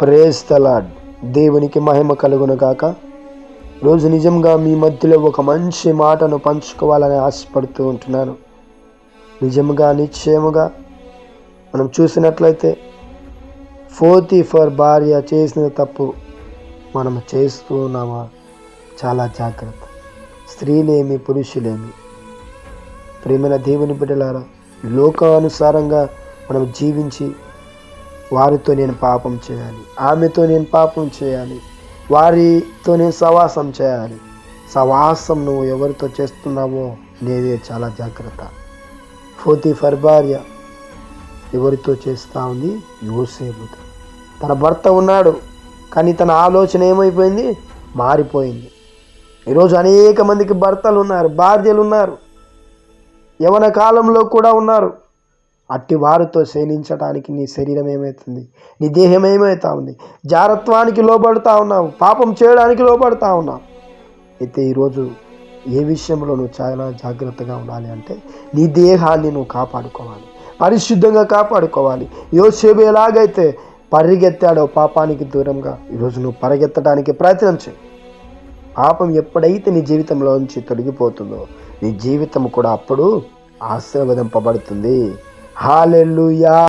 Praise the lord. దేవునికి మహిమ కలుగును గాక. రోజు నిజంగా మీ మధ్యలో ఒక మంచి మాటను పంచుకోవాలని ఆశపడుతూ ఉంటున్నాను. నిశ్చయముగా మనం చూసినట్లయితే పోతీఫర్ భార్య చేసిన తప్పు మనం చేస్తూ ఉన్నామా? చాలా జాగ్రత్త. స్త్రీలేమి పురుషులేమి, ప్రేమైన దేవుని బిడ్డలారా, లోకానుసారంగా మనం జీవించి వారితో నేను పాపం చేయాలి, ఆమెతో నేను పాపం చేయాలి, వారితో నేను సవాసం చేయాలి. సవాసం నువ్వు ఎవరితో చేస్తున్నావో లేదే చాలా జాగ్రత్త. పోతీఫర్ భార్య ఎవరితో చేస్తూ ఉంది? యోసేపుతో. తన భర్త ఉన్నాడు, కానీ తన ఆలోచన ఏమైపోయింది? మారిపోయింది. ఈరోజు అనేక మందికి భర్తలు ఉన్నారు, భార్యలు ఉన్నారు, యవన కాలంలో కూడా ఉన్నారు. అట్టి వారితో శయనించడానికి నీ శరీరం ఏమవుతుంది? నీ దేహం ఏమవుతా ఉంది? జారత్వానికి లోబడుతూ ఉన్నావు, పాపం చేయడానికి లోబడుతూ ఉన్నావు. అయితే ఈరోజు ఏ విషయంలో నువ్వు చాలా జాగ్రత్తగా ఉండాలి అంటే, నీ దేహాన్ని నువ్వు కాపాడుకోవాలి, పరిశుద్ధంగా కాపాడుకోవాలి. యోసేపు ఎలాగైతే పరిగెత్తాడో పాపానికి దూరంగా, ఈరోజు నువ్వు పరిగెత్తడానికి ప్రయత్నం చేయి. పాపం ఎప్పుడైతే నీ జీవితంలో నుంచి తొలగిపోతుందో, నీ జీవితం కూడా అప్పుడు ఆశీర్వదింపబడుతుంది. హల్లెలూయా.